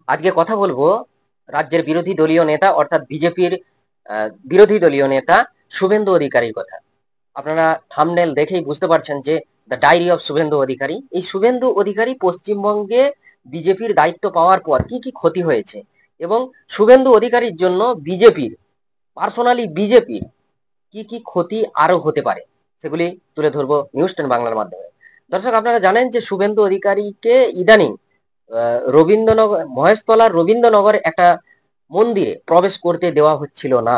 আজকে কথা বলবো রাজ্যের বিরোধী দলীয় নেতা অর্থাৎ বিজেপির বিরোধী দলীয় নেতা শুভেন্দু অধিকারীর কথা। আপনারা থাম্বনেল দেখেই বুঝতে পারছেন যে the diary of Suvendu Adhikari. এই শুভেন্দু অধিকারী পশ্চিমবঙ্গে বিজেপির দায়িত্ব পাওয়ার পর কি কি ক্ষতি হয়েছে এবং শুভেন্দু অধিকারীর জন্য বিজেপির বিজেপির কি কি ক্ষতি আরো হতে পারে সেগুলি তুলে ধরবো নিউজ 10 বাংলার মাধ্যমে। দর্শক, আপনারা জানেন যে শুভেন্দু অধিকারীকে ইদানিং রবীন্দ্রনগর মহেশতলার রবীন্দ্রনগর একটা মন্দিরে প্রবেশ করতে দেওয়া হচ্ছিল না।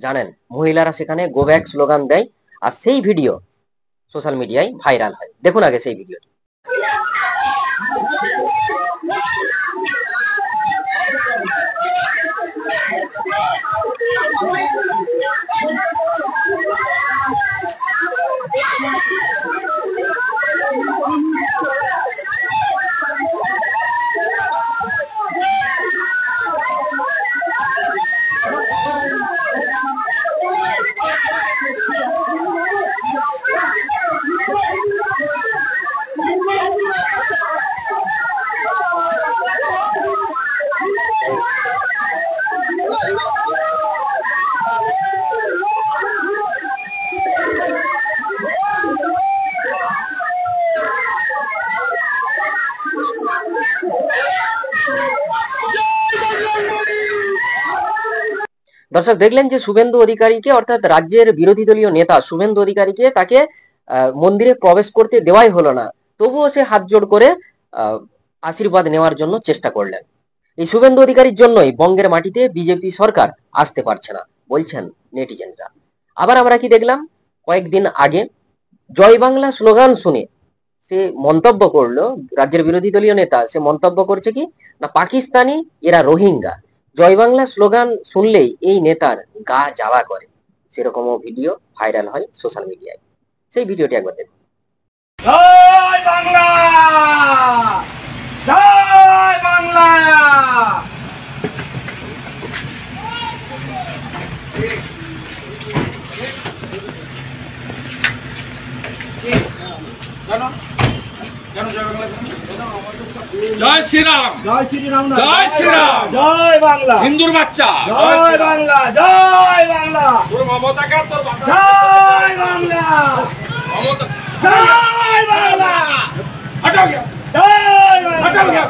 জানেন, মহিলারা সেখানে গো ব্যাক স্লোগান দেয় আর সেই ভিডিও সোশ্যাল মিডিয়ায় ভাইরাল হয়। দেখুন আগে সেই ভিডিও। দর্শক, দেখলেন যে শুভেন্দু অধিকারীকে অর্থাৎ রাজ্যের বিরোধী দলীয় নেতা শুভেন্দু অধিকারীকে তাকে মন্দিরে প্রবেশ করতে দেওয়াই হলো না, তবুও সে হাত জোড় করে আশীর্বাদ নেওয়ার জন্য চেষ্টা করলেন। এই শুভেন্দু অধিকারীর জন্যই বঙ্গের মাটিতে বিজেপি সরকার আসতে পারছে না বলছেন নেটিজেনরা। আবার আমরা কি দেখলাম, কয়েকদিন আগে জয় বাংলা স্লোগান শুনে সে মন্তব্য করলো, রাজ্যের বিরোধী দলীয় নেতা সে মন্তব্য করছে কি না, পাকিস্তানি এরা রোহিঙ্গা। জয় বাংলা স্লোগান শুনলেই এই নেতার গা জ্বালা করে, সেরকমও ভিডিও ভাইরাল হয় সোশ্যাল মিডিয়ায়। সেই ভিডিওটি একবার দেখুন। জয় বাংলা, জয় বাংলা। জয় শ্রীরাম, জয় শ্রীরাম, জয় শ্রীরাম, জয় বাংলা, হিন্দুর বাচ্চা, জয় বাংলা, জয় বাংলা, তোর মমতাকে তোর জয় বাংলা, মমতা জয় বাংলা, হটো গিয়া, জয় বাংলা, হটো গিয়া,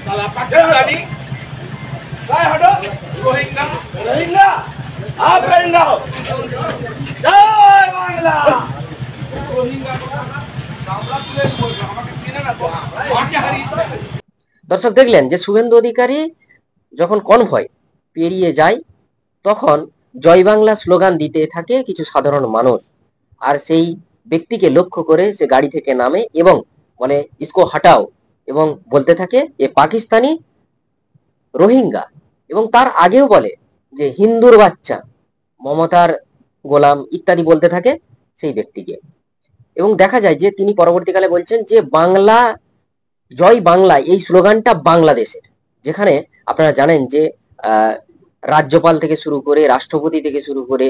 সালা পাকিস্তানি, জয় হটো, রোহিঙ্গা, রোহিঙ্গা, आप रहिंगा हो, जय बांग्ला, रोहिंगा দর্শক, দেখলেন যে শুভেন্দু অধিকারী যখন কনভয় পেরিয়ে যায় তখন জয় বাংলা স্লোগান দিতে থাকে কিছু সাধারণ মানুষ, আর সেই ব্যক্তিকে লক্ষ্য করে সে গাড়ি থেকে নামে এবং বলে ইসকো হাটাও, এবং বলতে থাকে এ পাকিস্তানি, রোহিঙ্গা, এবং তার আগেও বলে যে হিন্দুর বাচ্চা, মমতার গোলাম ইত্যাদি বলতে থাকে সেই ব্যক্তিকে। এবং দেখা যায় যে তিনি পরবর্তীকালে বলছেন যে বাংলা, জয় বাংলা এই স্লোগানটা বাংলাদেশের, যেখানে আপনারা জানেন যে রাজ্যপাল থেকে শুরু করে রাষ্ট্রপতি থেকে শুরু করে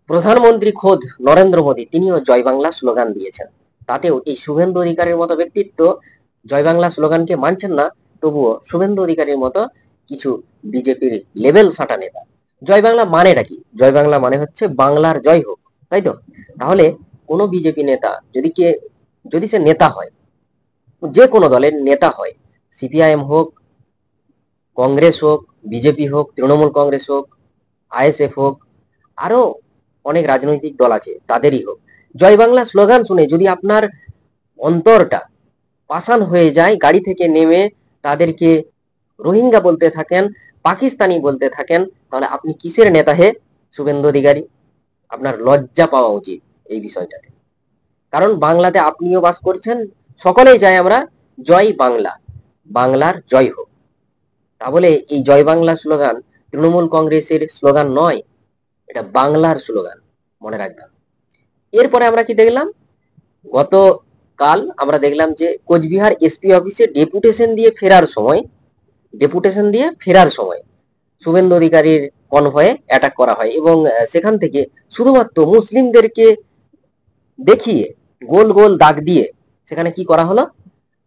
প্রধানমন্ত্রী খোদ নরেন্দ্র মোদী তিনিও জয় বাংলা স্লোগান দিয়েছেন। তাতেও এই শুভেন্দু অধিকারীর মতো ব্যক্তিত্ব জয় বাংলা স্লোগানকে মানছেন না, তবুও শুভেন্দু অধিকারীর মতো কিছু বিজেপির লেভেল সাটা নেতা জয় বাংলা মানেটা কি, জয় বাংলা মানে হচ্ছে বাংলার জয় হোক, তাই তো? তাহলে কোনো বিজেপি নেতা যদি সে নেতা হয়, যে কোনো দলের নেতা হয়, সিপিআইএম হোক, কংগ্রেস হোক, বিজেপি হোক, তৃণমূল কংগ্রেস হোক, আইএসএফ হোক, আরো অনেক রাজনৈতিক দল আছে তাদেরই হোক, জয় বাংলা স্লোগান শুনে যদি আপনার অন্তরটা পাষাণ হয়ে যায়, গাড়ি থেকে নেমে তাদেরকে রোহিঙ্গা বলতে থাকেন, পাকিস্তানি বলতে থাকেন, তাহলে আপনি কিসের নেতা হে শুভেন্দু অধিকারী? আপনার লজ্জা পাওয়া উচিত এই বিষয়টাতে। কারণ বাংলাতে আপনিও বাস করছেন, সকলেই চাই আমরা জয় বাংলা, বাংলার জয় হোক। তা বলে এই জয় বাংলা স্লোগান তৃণমূল কংগ্রেসের স্লোগান নয়, এটা বাংলার স্লোগান, মনে রাখবেন। এরপরে আমরা কি দেখলাম, গতকাল আমরা দেখলাম যে কোচবিহার এসপি অফিসে ডেপুটেশন দিয়ে ফেরার সময় শুভেন্দু অধিকারীর কনভয়ে অ্যাটাক করা হয় এবং সেখান থেকে শুধুমাত্র মুসলিমদেরকে দেখিয়ে গোল গোল দাগ দিয়ে সেখানে কি করা হলো,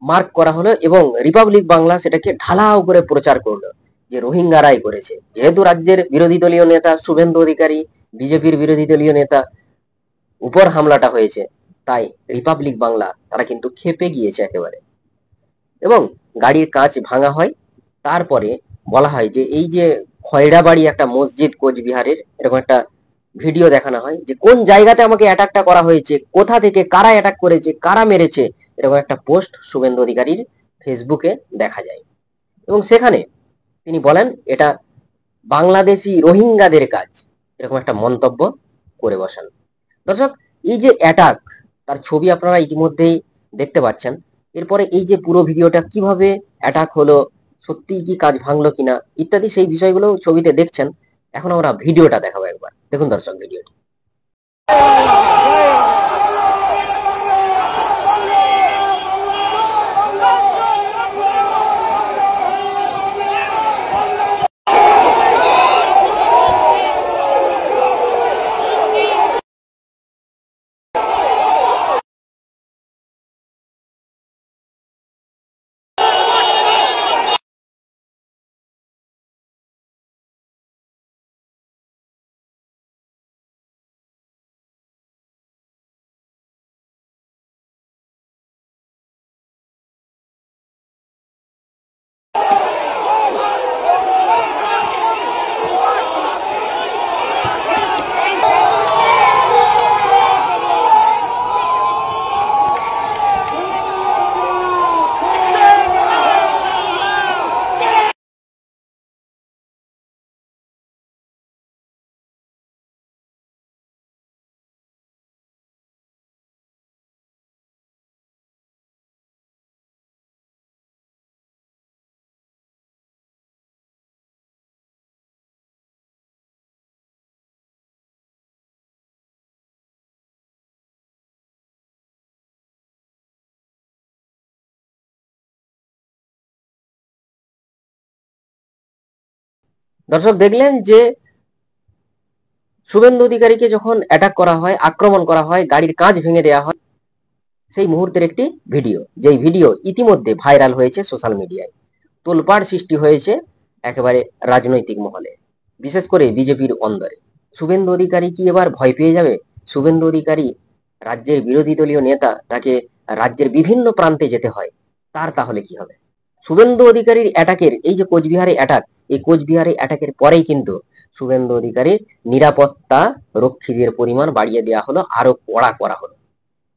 মার্ক করা হলো এবং রিপাবলিক বাংলা সেটাকে ঢালাও করে প্রচার করলো যে রোহিঙ্গারাই করেছে। যেহেতু রাজ্যের বিরোধী দলীয় নেতা শুভেন্দু অধিকারী, বিজেপির বিরোধী দলীয় নেতা উপর হামলাটা হয়েছে, তাই রিপাবলিক বাংলা তারা কিন্তু ক্ষেপে গিয়েছে একেবারে, এবং গাড়ির কাঁচ ভাঙা হয়। তারপরে বলা হয় যে এই যে খয়রাবাড়ি একটা মসজিদ কোচবিহারের, এরকম একটা ভিডিও দেখানো হয় যে কোন জায়গাতে আমাকে অ্যাটাকটা করা হয়েছে, কোথা থেকে কারা অ্যাটাক করেছে, কারা মেরেছে, এরকম একটা পোস্ট শুভেন্দু অধিকারীর ফেসবুকে দেখা যায়। এবং সেখানে তিনি বলেন এটা বাংলাদেশি রোহিঙ্গাদের কাজ, এরকম একটা মন্তব্য করে বসান। দর্শক, এই যে অ্যাটাক, তার ছবি আপনারা ইতিমধ্যেই দেখতে পাচ্ছেন। এরপরে এই যে পুরো ভিডিওটা কিভাবে অ্যাটাক হলো, সত্যি কি কাজ ভাঙলো কিনা ইত্যাদি সেই বিষয়গুলো ছবিতে দেখছেন। এখন আমরা ভিডিওটা দেখাবো, একবার দেখুন দর্শক ভিডিওটি। দর্শক দেখলেন যে শুভেন্দু অধিকারীকে যখন অ্যাটাক করা হয়, আক্রমণ করা হয়, গাড়ির কাঁচ ভেঙে দেওয়া হয়, সেই মুহূর্তের একটি ভিডিও, যেই ভিডিও ইতিমধ্যে ভাইরাল হয়েছে সোশ্যাল মিডিয়ায়। তোলপাড় সৃষ্টি হয়েছে একেবারে রাজনৈতিক মহলে, বিশেষ করে বিজেপির অন্দরে। শুভেন্দু অধিকারী কি এবার ভয় পেয়ে যাবে? শুভেন্দু অধিকারী রাজ্যের বিরোধী দলীয় নেতা, তাকে রাজ্যের বিভিন্ন প্রান্তে যেতে হয়, তার তাহলে কি হবে? শুভেন্দু অধিকারীর অ্যাটাকের, এই যে কোচবিহারে অ্যাটাক, এই কোচবিহারে অ্যাটাকের পরেই কিন্তু শুভেন্দু অধিকারীর নিরাপত্তা রক্ষীদের পরিমাণ বাড়িয়ে দেওয়া হলো, আরো কড়া করা হলো।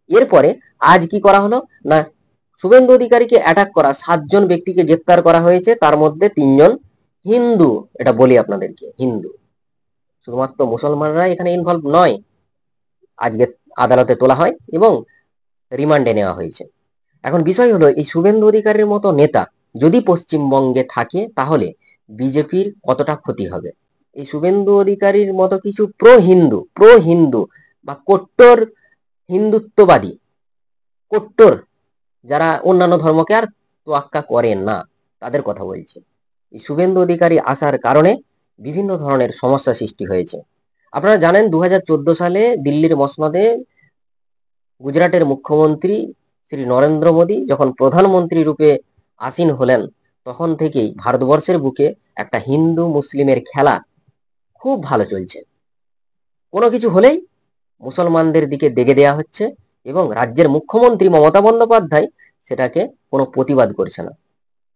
এরপরে আজ কি করা হলো না, শুভেন্দু অধিকারীকে অ্যাটাক করা 7 জন ব্যক্তিকে গ্রেপ্তার করা হয়েছে, তার মধ্যে 3 জন হিন্দু। এটা বলি আপনাদেরকে, হিন্দু, শুধুমাত্র মুসলমানরা এখানে ইনভলভ নয়। আজকে আদালতে তোলা হয় এবং রিমান্ডে নেওয়া হয়েছে। এখন বিষয় হলো, এই শুভেন্দু অধিকারীর মতো নেতা যদি পশ্চিমবঙ্গে থাকে তাহলে বিজেপির কতটা ক্ষতি হবে। এই শুভেন্দু অধিকারীর মতো কিছু প্রো হিন্দু বা কট্টর হিন্দুত্ববাদী, কট্টর, যারা অন্যান্য ধর্মকে আর তোয়াক্কা করেন না, তাদের কথা বলছি। এই শুভেন্দু অধিকারী আসার কারণে বিভিন্ন ধরনের সমস্যা সৃষ্টি হয়েছে। আপনারা জানেন 2014 সালে দিল্লির মসনদে গুজরাটের মুখ্যমন্ত্রী শ্রী নরেন্দ্র মোদী যখন প্রধানমন্ত্রী রূপে আসীন হলেন, তখন থেকেই ভারতবর্ষের বুকে একটা হিন্দু মুসলিমের খেলা খুব ভালো চলছে। কোনো কিছু হলেই মুসলমানদের দিকে দেগে দেয়া হচ্ছে এবং রাজ্যের মুখ্যমন্ত্রী মমতা বন্দ্যোপাধ্যায় সেটাকে কোনো প্রতিবাদ করছে না।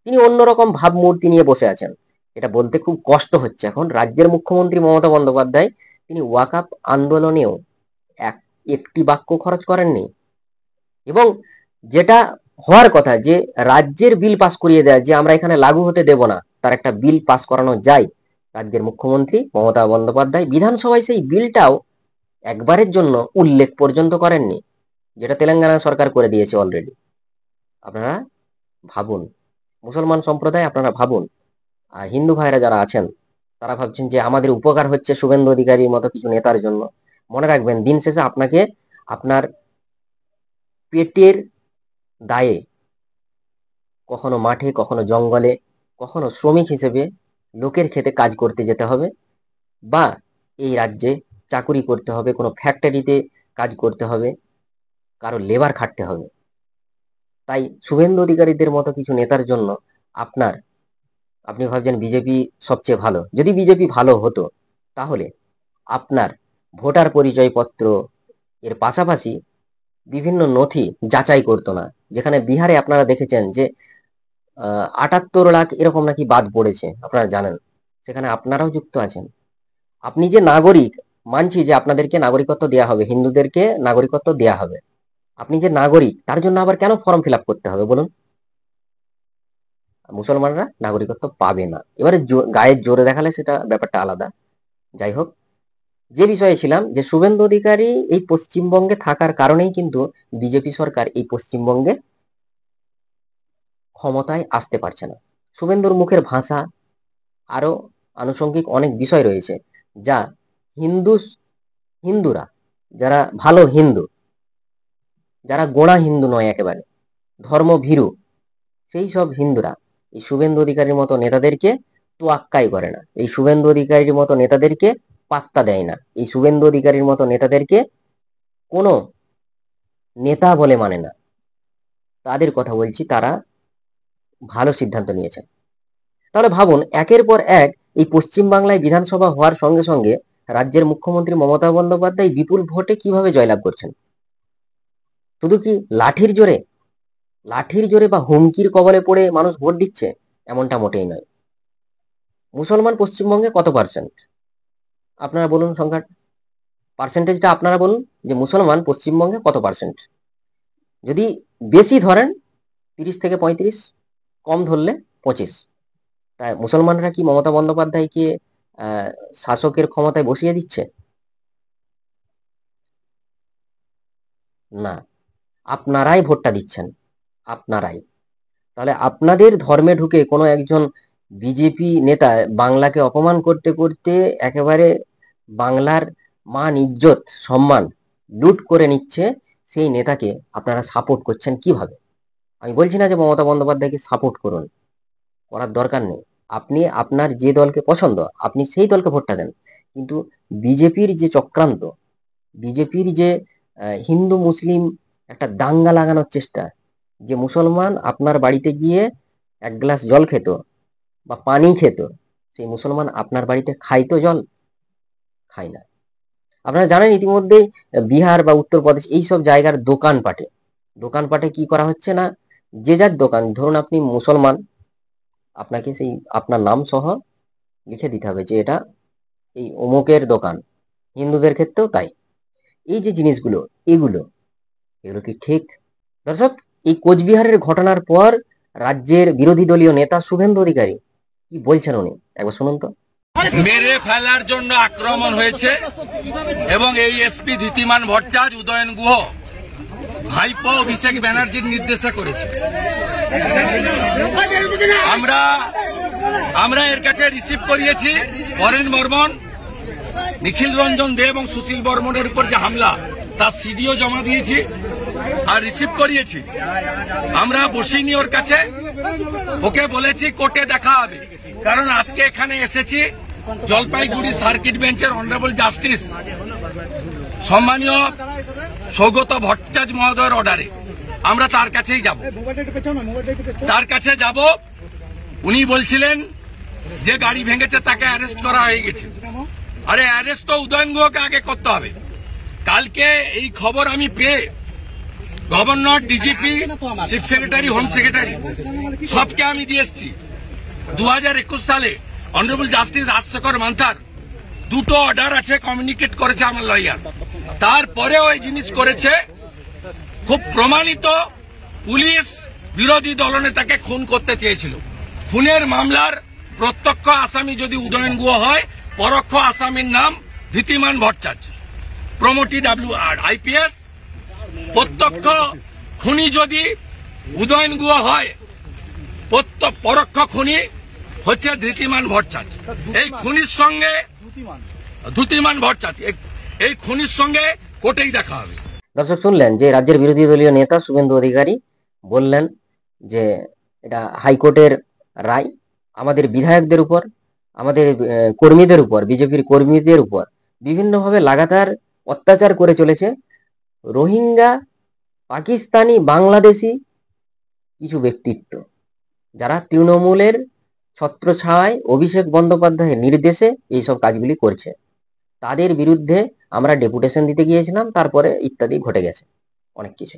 তিনি অন্যরকম ভাবমূর্তি নিয়ে বসে আছেন। এটা বলতে খুব কষ্ট হচ্ছে, এখন রাজ্যের মুখ্যমন্ত্রী মমতা বন্দ্যোপাধ্যায় তিনি ওয়াকআপ আন্দোলনেও একটি বাক্য খরচ করেননি, এবং যেটা হওয়ার কথা যে রাজ্যের বিল পাস করিয়ে দেয়, যে আমরা এখানে লাগু হতে দেব না, তার একটা বিল পাস করানো যায়, রাজ্যের মুখ্যমন্ত্রী মমতা বন্দ্যোপাধ্যায় বিধানসভায় সেই বিলটাও একবারের জন্য উল্লেখ পর্যন্ত করেননি, যেটা তেলেঙ্গানা সরকার করে দিয়েছে অলরেডি। আপনারা ভাবুন, মুসলমান সম্প্রদায় আপনারা ভাবুন, আর হিন্দু ভাইরা যারা আছেন তারা ভাবছেন যে আমাদের উপকার হচ্ছে শুভেন্দু অধিকারীর মতো কিছু নেতার জন্য। মনে রাখবেন, দিন শেষে আপনাকে আপনার পেটের দায়ে কখনো মাঠে, কখনো জঙ্গলে, কখনো শ্রমিক হিসেবে লোকের খেতে কাজ করতে যেতে হবে, বা এই রাজ্যে চাকুরি করতে হবে, কোনো ফ্যাক্টরিতে কাজ করতে হবে, কারো লেবার খাটতে হবে। তাই শুভেন্দু অধিকারীদের মতো কিছু নেতার জন্য আপনি ভাবছেন বিজেপি সবচেয়ে ভালো। যদি বিজেপি ভালো হতো তাহলে আপনার ভোটার পরিচয়পত্র এর পাশাপাশি বিভিন্ন নথি যাচাই করতো না। যেখানে বিহারে আপনারা দেখেছেন যে ৭৮ লাখ এরকম নাকি বাদ পড়েছে, আপনারা জানেন, সেখানে আপনারাও যুক্ত আছেন। আপনি যে নাগরিক, মানছি যে আপনাদেরকে নাগরিকত্ব দেওয়া হবে, হিন্দুদেরকে নাগরিকত্ব দেওয়া হবে, আপনি যে নাগরিক তার জন্য আবার কেন ফর্ম ফিল আপ করতে হবে বলুন? মুসলমানরা নাগরিকত্ব পাবে না। এবারে গায়ের জোরে দেখালে সেটা ব্যাপারটা আলাদা। যাই হোক, যে বিষয়ে ছিলাম যে শুভেন্দু অধিকারী এই পশ্চিমবঙ্গে থাকার কারণেই কিন্তু বিজেপি সরকার এই পশ্চিমবঙ্গে ক্ষমতায় আসতে পারছে না। শুভেন্দুর মুখের ভাষা আরো আনুষঙ্গিক অনেক বিষয় রয়েছে যা হিন্দুরা যারা ভালো হিন্দু, যারা গোঁড়া হিন্দু নয়, একেবারে ধর্মভীরু, সেই সব হিন্দুরা এই শুভেন্দু অধিকারীর মতো নেতাদেরকে তোয়াক্কাই করে না, এই শুভেন্দু অধিকারীর মতো নেতাদেরকে পাত্তা দেয় না, এই শুভেন্দু অধিকারীর মতো নেতাদেরকে কোনো নেতা বলে মানে না। তাদের কথা বলছি, তারা ভালো সিদ্ধান্ত নিয়েছেন। তাহলে ভাবুন, একের পর এক এই পশ্চিমবাংলায় বিধানসভা হওয়ার সঙ্গে সঙ্গে রাজ্যের মুখ্যমন্ত্রী মমতা বন্দ্যোপাধ্যায় বিপুল ভোটে কিভাবে জয়লাভ করছেন। শুধু কি লাঠির জোরে বা হুমকির কবলে পড়ে মানুষ ভোট দিচ্ছে, এমনটা মোটেই নয়। মুসলমান পশ্চিমবঙ্গে কত পার্সেন্ট আপনারা বলুন, সংখ্যা পার্সেন্টেজটা আপনারা বলুন যে মুসলমান পশ্চিমবঙ্গে কত পার্সেন্ট। যদি বেশি ধরেন 30 থেকে 35, কম ধরলে 25। তাই মুসলমানরা কি মমতা বন্দ্যোপাধ্যায়কে শাসকের ক্ষমতায় বসিয়ে দিচ্ছে? না, আপনারাই ভোটটা দিচ্ছেন, আপনারাই। তাহলে আপনাদের ধর্মে ঢুকে কোনো একজন বিজেপি নেতা বাংলাকে অপমান করতে করতে একেবারে বাংলার মান ইজ্জত সম্মান লুট করে নিচ্ছে, সেই নেতাকে আপনারা সাপোর্ট করছেন কিভাবে? আমি বলছি না যে মমতা বন্দ্যোপাধ্যায়কে সাপোর্ট করুন, করার দরকার নেই। আপনি আপনার যে দলকে পছন্দ আপনি সেই দলকে ভোটটা দেন, কিন্তু বিজেপির যে চক্রান্ত, বিজেপির যে হিন্দু মুসলিম একটা দাঙ্গা লাগানোর চেষ্টা, যে মুসলমান আপনার বাড়িতে গিয়ে এক গ্লাস জল খেত বা পানি খেত, সেই মুসলমান আপনার বাড়িতে খাইতো জল? খায় না। আপনারা জানেন ইতিমধ্যেই বিহার বা উত্তরপ্রদেশ এইসব জায়গার দোকানপাটে কি করা হচ্ছে না, যে যার দোকান, ধরুন আপনি মুসলমান, আপনাকে সেই আপনার নাম সহ লিখে দিতে হবে যে এটা এই অমুকের দোকান। হিন্দুদের ক্ষেত্রেও তাই। এই যে জিনিসগুলো, এগুলো কি ঠিক? দর্শক, এই কোচবিহারের ঘটনার পর রাজ্যের বিরোধী দলীয় নেতা শুভেন্দু অধিকারী কি বলছেন উনি একবার শুনুন তো। মেরে ফেলার জন্য আক্রমণ হয়েছে এবং এই এসপি ধৃতিমান ভট্টাচার্য উদয়ন গুহ ভাইপো অভিষেক ব্যানার্জির নির্দেশে করেছে। আমরা এর কাছে রিসিভ করিয়েছি বরেন বর্মন, নিখিল রঞ্জন দে এবং সুশীল বর্মনের উপর যে হামলা তার সিডিও জমা দিয়েছি আর রিসিভ করিয়েছি। আমরা বসিনি ওর কাছে, ওকে বলেছি কোর্টে দেখা হবে, কারণ আজকে এখানে এসেছি জলপাইগুড়ি সার্কিট বেঞ্চের অনারেবল জাস্টিস সম্মানীয় সৌগত ভট্টাচার্য মহোদয়ের অর্ডারে আমরা তার কাছেই যাব। উনি বলছিলেন যে গাড়ি ভেঙেছে তাকে অ্যারেস্ট করা হয়ে গেছে। আরে অ্যারেস্ট তো উদয়ন গুহকে আগে করতে হবে। কালকে এই খবর আমি পেয়ে governor, DGP, chief secretary, home secretary সবকে আমি দিয়ে এসছি। 2021 সালে অনারেবল জাস্টিস রাজশেখর মান্থার দুটো অর্ডার আছে, কমিউনিকেট করেছে আমার লয়ার। তারপরেও এই জিনিস করেছে, খুব প্রমাণিত। পুলিশ বিরোধী দলনেতাকে খুন করতে চেয়েছিল। খুনের মামলার প্রত্যক্ষ আসামি যদি উদয়ন গুহ হয়, পরোক্ষ আসামির নাম ধৃতিমান ভট্টাচার্য, প্রমোটি IPS। প্রত্যক্ষ খুনি যদি উদয়ন গুহ হয়, পরোক্ষ খুনি হচ্ছে ধৃতিমান ভট্টাচার্য। এই খুনির সঙ্গে ধৃতিমান ভট্টাচার্য, এই খুনির সঙ্গে কোর্টেই দেখা হবে। দর্শক শুনলেন যে রাজ্যের বিরোধী দলীয় নেতা শুভেন্দু অধিকারী বললেন যে এটা হাইকোর্টের রায়, আমাদের বিধায়কদের উপর, আমাদের কর্মীদের উপর, বিজেপির কর্মীদের উপর বিভিন্নভাবে লাগাতার অত্যাচার করে চলেছে। রোহিঙ্গা, পাকিস্তানি, বাংলাদেশি কিছু ব্যক্তিত্ব যারা তৃণমূলের ছত্রছায়ায় অভিষেক বন্দ্যোপাধ্যায়ের নির্দেশে এইসব কাজগুলি করছে, তাদের বিরুদ্ধে আমরা ডেপুটেশন দিতে গিয়েছিলাম, তারপরে ইত্যাদি ঘটে গেছে অনেক কিছু।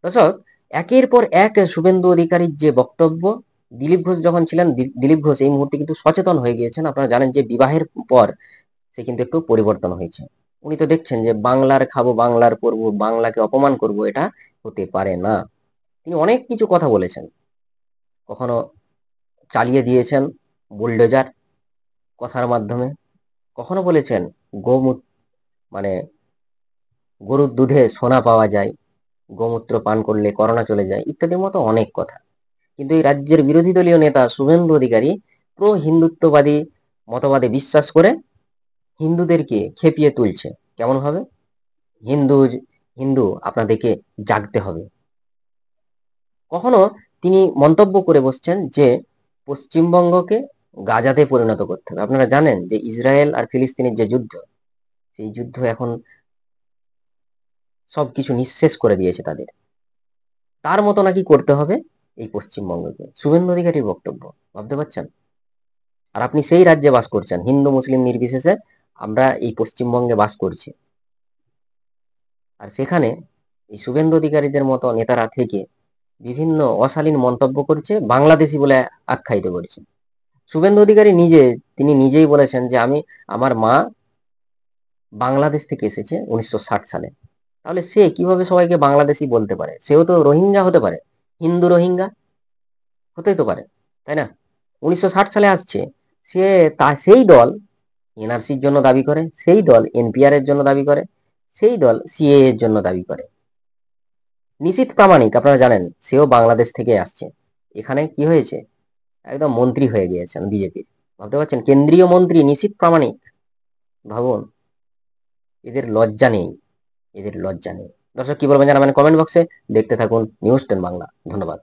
দর্শক, একের পর এক শুভেন্দু অধিকারীর যে বক্তব্য, দিলীপ ঘোষ যখন ছিলেন, দিলীপ ঘোষ এই মুহূর্তে কিন্তু সচেতন হয়ে গিয়েছেন। আপনারা জানেন যে বিবাহের পর সে কিন্তু একটু পরিবর্তন হয়েছে। উনি তো দেখছেন যে বাংলার খাবো, বাংলার করবো, বাংলাকে অপমান করব, এটা হতে পারে না। তিনি অনেক কিছু কথা বলেছেন, কখনো চালিয়ে দিয়েছেন বুলডোজার কথার মাধ্যমে, কখনো বলেছেন গোমূত্র মানে গরুর দুধে সোনা পাওয়া যায়, গোমূত্র পান করলে করোনা চলে যায়, ইত্যাদির মতো অনেক কথা। কিন্তু এই রাজ্যের বিরোধী দলীয় নেতা শুভেন্দু অধিকারী প্রো হিন্দুত্ববাদী মতবাদে বিশ্বাস করে হিন্দুদেরকে খেপিয়ে তুলছে। কেমন ভাবে? হিন্দু হিন্দু আপনাদেরকে জাগতে হবে। কখনো তিনি মন্তব্য করে বসছেন যে পশ্চিমবঙ্গকে গাজাতে পরিণত করতে হবে। আপনারা জানেন যে ইসরায়েল আর ফিলিস্তিনের যে যুদ্ধ, সেই যুদ্ধ এখন সবকিছু নিঃশেষ করে দিয়েছে তাদের। তার মতো নাকি করতে হবে এই পশ্চিমবঙ্গকে। শুভেন্দু অধিকারীর বক্তব্য, ভাবতে পারছেন? আর আপনি সেই রাজ্যে বাস করছেন, হিন্দু মুসলিম নির্বিশেষে আমরা এই পশ্চিমবঙ্গে বাস করছি, আর সেখানে এই শুভেন্দু অধিকারীদের মতো নেতারা থেকে বিভিন্ন অশালীন মন্তব্য করছে, বাংলাদেশি বলে আখ্যায়িত করছে। শুভেন্দু অধিকারী তিনি নিজেই বলেছেন যে আমার মা বাংলাদেশ থেকে এসেছে 1960 সালে। তাহলে সে কিভাবে সবাইকে বাংলাদেশি বলতে পারে? সেও তো রোহিঙ্গা হতে পারে, হিন্দু রোহিঙ্গা হতেই তো পারে, তাই না? 1960 সালে আসছে, সেই দল এনআরসির জন্য দাবি করে, সেই দল এনপিআর এর জন্য দাবি করে, সেই দল সিএ এর জন্য দাবি করে। নিশীথ প্রামাণিক আপনারা জানেন, সেও বাংলাদেশ থেকে আসছে। এখানে কি হয়েছে? একদম মন্ত্রী হয়ে গিয়েছেন বিজেপির। ভাবতে পারছেন? কেন্দ্রীয় মন্ত্রী নিশীথ প্রামাণিক। ভাবুন, এদের লজ্জা নেই, এদের লজ্জা নেই। দর্শক কি বলবেন জানাবেন কমেন্ট বক্সে। দেখতে থাকুন নিউজ 10 বাংলা। ধন্যবাদ।